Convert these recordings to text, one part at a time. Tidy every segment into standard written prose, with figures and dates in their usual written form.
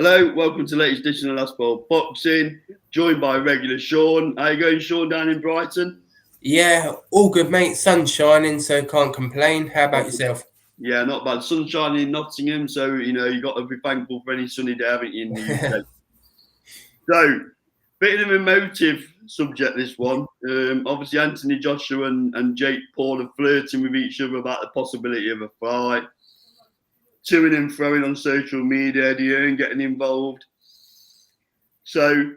Hello, welcome to the latest edition of Last Ball Boxing. Joined by regular Sean. How you going, Sean, down in Brighton? Yeah, all good, mate. Sun's shining, so can't complain. How about yourself? Yeah, not bad. Sun's shining in Nottingham, so you got to be thankful for any sunny day, haven't you, in the UK? So, bit of an emotive subject, this one. Obviously, Anthony Joshua and Jake Paul are flirting with each other about the possibility of a fight. Toing and throwing on social media, Eddie Hearn getting involved. So,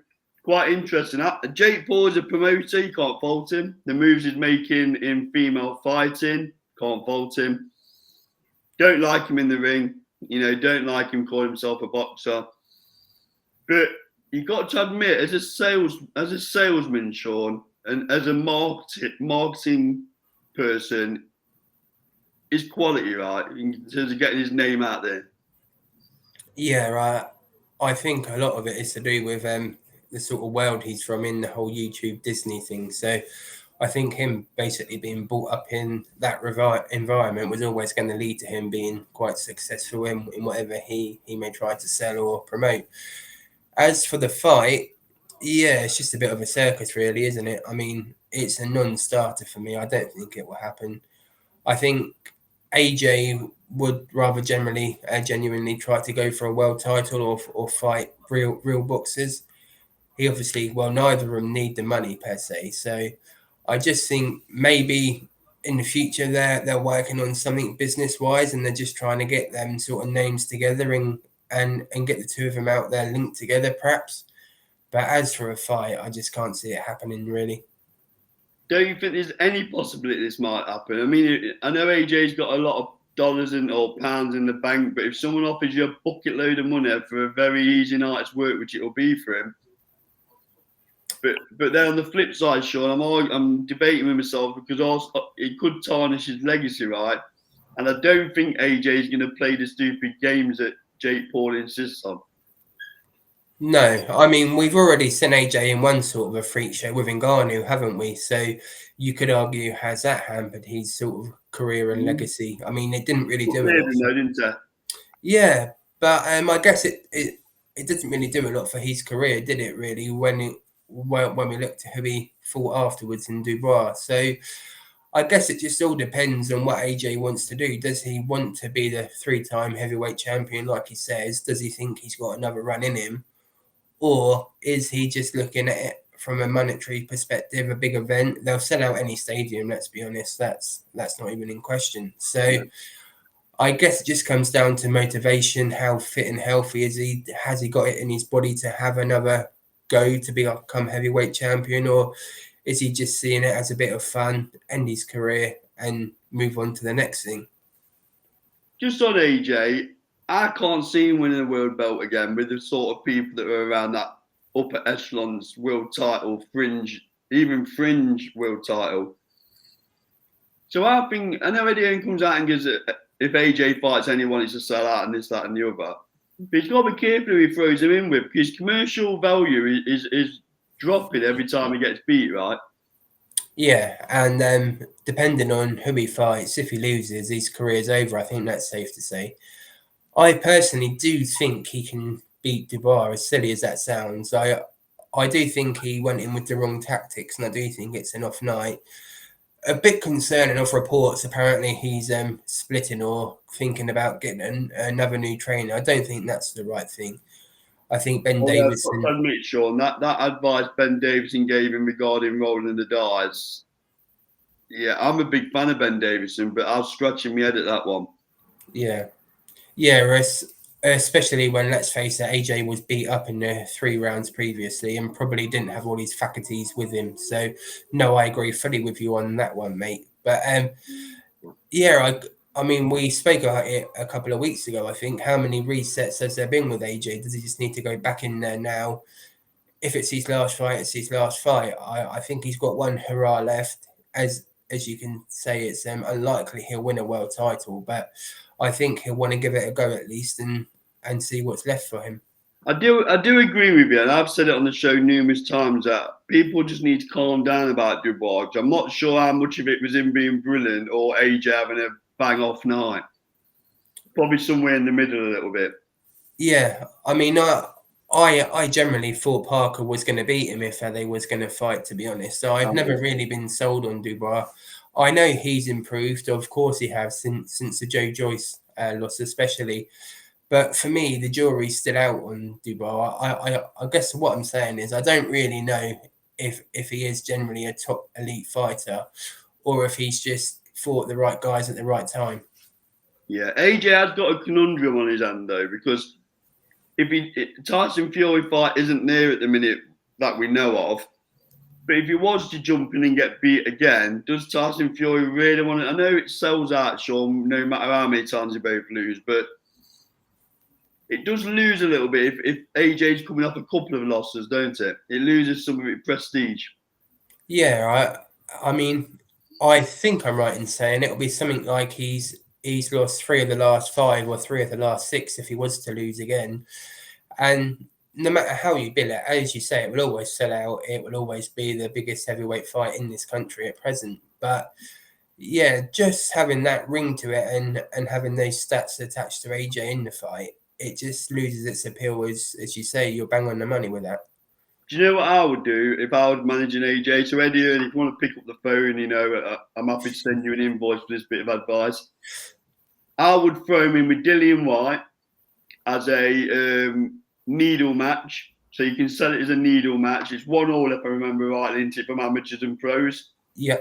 quite interesting. Jake Paul is a promoter, you can't fault him. The moves he's making in female fighting, can't fault him. Don't like him in the ring, don't like him calling himself a boxer. But you've got to admit, as a salesman, Sean, and as a marketing person, his quality, right, in terms of getting his name out there. Yeah, right. I think a lot of it is to do with the sort of world he's from in the whole YouTube Disney thing. So I think him basically being brought up in that environment was always going to lead to him being quite successful in whatever he may try to sell or promote. As for the fight, yeah, it's just a bit of a circus, really, isn't it? I mean, it's a non-starter for me. I don't think it will happen. I think AJ would rather genuinely try to go for a world title or fight real boxers. He obviously, well, neither of them need the money per se. So I just think maybe in the future they're working on something business wise and they're just trying to get them sort of names together and get the two of them out there linked together, perhaps. But as for a fight, I just can't see it happening really. Don't you think there's any possibility this might happen? I mean, I know AJ's got a lot of dollars or pounds in the bank, but if someone offers you a bucket load of money for a very easy night's work, which it will be for him, but then on the flip side, Sean, I'm debating with myself because also it could tarnish his legacy, right? And I don't think AJ is going to play the stupid games that Jake Paul insists on. No, I mean we've already seen AJ in one sort of a freak show with Ngannou, haven't we? So you could argue has that hampered his sort of career and legacy? I mean, it didn't really do a lot. Though, didn't it? Yeah, but I guess it doesn't really do a lot for his career, did it? Really, when we looked at who he fought afterwards in Dubois. So I guess it just all depends on what AJ wants to do. Does he want to be the 3-time heavyweight champion, like he says? Does he think he's got another run in him? Or is he just looking at it from a monetary perspective, a big event? They'll sell out any stadium, let's be honest. That's not even in question. So I guess it just comes down to motivation. How fit and healthy is he? Has he got it in his body to have another go to become heavyweight champion? Or is he just seeing it as a bit of fun, end his career and move on to the next thing? Just on AJ, I can't see him winning a world belt again with the sort of people that are around that upper echelons world title, even fringe world title. So I know Eddie Hearn comes out and gives it, if AJ fights anyone, it's a sell out and this, that, and the other. But he's got to be careful who he throws him in with because commercial value is dropping every time he gets beat, right? Yeah, and depending on who he fights, if he loses, his career's over. I think that's safe to say. I personally do think he can beat Dubois, as silly as that sounds. I do think he went in with the wrong tactics, and I do think it's an off night. A bit concerning of reports. Apparently, he's splitting or thinking about getting another new trainer. I don't think that's the right thing. I think Ben Davison. I'll admit, Sean, that advice Ben Davison gave him regarding rolling the dice. Yeah, I'm a big fan of Ben Davison, but I was scratching my head at that one. Yeah, especially when, let's face it, AJ was beat up in the 3 rounds previously and probably didn't have all his faculties with him. So, no, I agree fully with you on that one, mate. But yeah, I mean, we spoke about it a couple of weeks ago, I think. How many resets has there been with AJ? Does he just need to go back in there now? If it's his last fight, it's his last fight. I think he's got one hurrah left. As you can say, it's unlikely he'll win a world title, but I think he'll want to give it a go at least and see what's left for him. I do agree with you, and I've said it on the show numerous times that people just need to calm down about Dubois. I'm not sure how much of it was him being brilliant or AJ having a bang off night. Probably somewhere in the middle a little bit. Yeah, I mean, I generally thought Parker was going to beat him if they was going to fight. To be honest, so I've never really been sold on Dubois. I know he's improved, of course he has since the Joe Joyce loss, especially. But for me, the jury's still out on Dubois. I guess what I'm saying is I don't really know if he is generally a top elite fighter or if he's just fought the right guys at the right time. Yeah, AJ has got a conundrum on his hand though, because if Tyson Fury fight isn't there at the minute that we know of, but if he was to jump in and get beat again, does Tyson Fury really want to? I know it sells out, Sean, no matter how many times they both lose, but it does lose a little bit if AJ's coming off a couple of losses, don't it? It loses some of its prestige. Yeah, I mean, I think I'm right in saying it'll be something like he's lost 3 of the last 5 or 3 of the last 6 if he was to lose again. And no matter how you bill it, as you say, it will always sell out. It will always be the biggest heavyweight fight in this country at present. But yeah, just having that ring to it and having those stats attached to AJ in the fight, it just loses its appeal. As you say, you're bang on the money with that. Do you know what I would do if I was managing AJ? So Eddie, if you want to pick up the phone, I'm happy to send you an invoice for this bit of advice. I would throw him in with Dillian White as a needle match. So you can sell it as a needle match. It's 1-1 if I remember rightly, isn't it, from amateurs and pros? Yeah.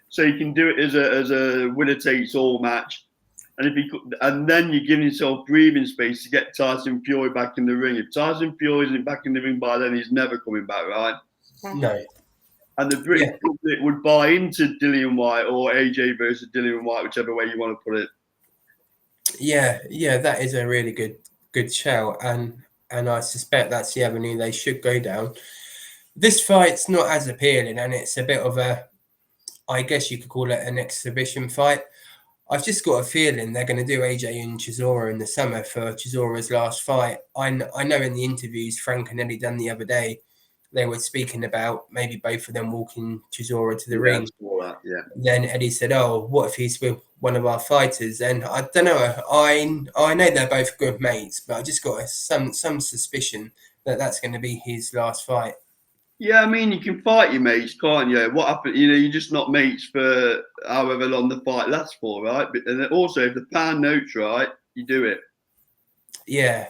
So you can do it as a winner takes all match. And then you're giving yourself breathing space to get Tyson Fury back in the ring. If Tyson Fury isn't back in the ring by then, he's never coming back, right? No. And the British public would buy into Dillian White or AJ versus Dillian White, whichever way you want to put it. Yeah, that is a really good shout, and I suspect that's the avenue they should go down. This fight's not as appealing, and it's a bit of I guess you could call it an exhibition fight. I've just got a feeling they're going to do AJ and Chisora in the summer for Chisora's last fight. I know in the interviews Frank and Eddie done the other day, they were speaking about maybe both of them walking Chisora to the ring. Yeah. Then Eddie said, "Oh, what if he's with one of our fighters?" And I don't know. I know they're both good mates, but I just got some suspicion that that's going to be his last fight. Yeah, I mean, you can fight your mates, can't you? What happened? You're just not mates for however long the fight lasts for, right? But and also, if the pound note's right, you do it. Yeah,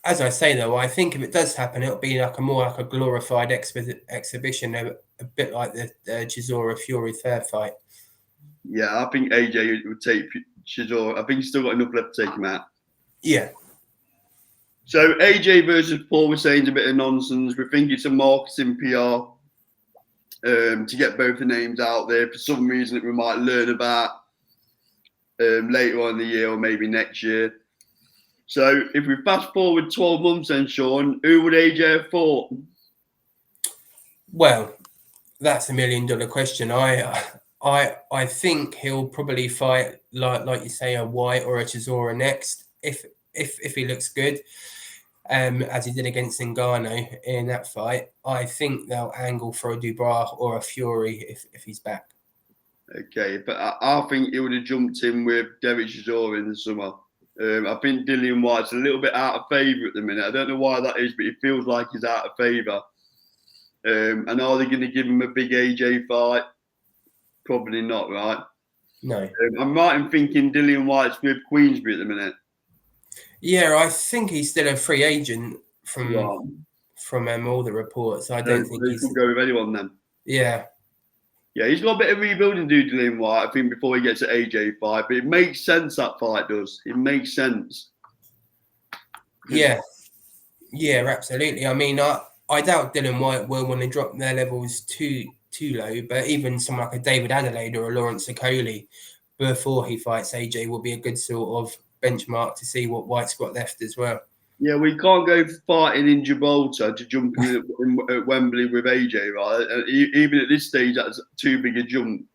as I say though, I think if it does happen, it'll be like a glorified exhibition, a bit like the Chisora Fury fair fight. Yeah, I think AJ would take Chisora. I think he's still got enough left to take him out. Yeah. So AJ versus Paul was saying a bit of nonsense. We think it's a marketing PR to get both the names out there for some reason that we might learn about later on in the year or maybe next year. So if we fast forward 12 months then, Sean, who would AJ have fought? Well, that's $1 million question. I think he'll probably fight like you say a White or a Chisora next if he looks good. As he did against Ngannou in that fight, I think they'll angle for a Dubois or a Fury if he's back. Okay, but I think he would have jumped in with Derek Chisora in the summer. I think Dillian White's a little bit out of favour at the minute. I don't know why that is, but it feels like he's out of favour. And are they going to give him a big AJ fight? Probably not, right? No. I'm right in thinking Dillian White's with Queensbury at the minute. Yeah, I think he's still a free agent from all the reports. I don't think he could go with anyone then. Yeah. Yeah, he's got a bit of rebuilding to do, Dillian White, I think, before he gets an AJ fight. But it makes sense, that fight does. It makes sense. Yeah. Yeah, absolutely. I mean, I doubt Dillian White will want to drop their levels too low, but even someone like a David Adelaide or a Lawrence Okoli before he fights AJ will be a good sort of benchmark to see what White's got left as well. Yeah, we can't go fighting in Gibraltar to jump at Wembley with AJ, right? Even at this stage, that's too big a jump.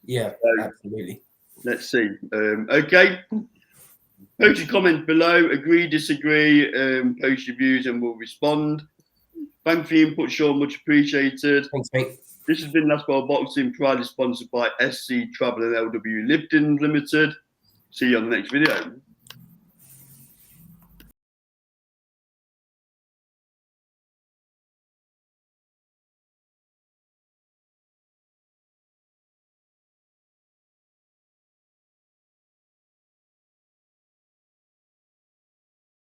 Yeah, absolutely. Let's see. Okay. Post your comments below. Agree, disagree. Post your views and we'll respond. Thanks for your input, Sean. Much appreciated. Thanks, mate. This has been Last World Boxing, proudly sponsored by SC Travel and LW Lipton Limited. See you on the next video.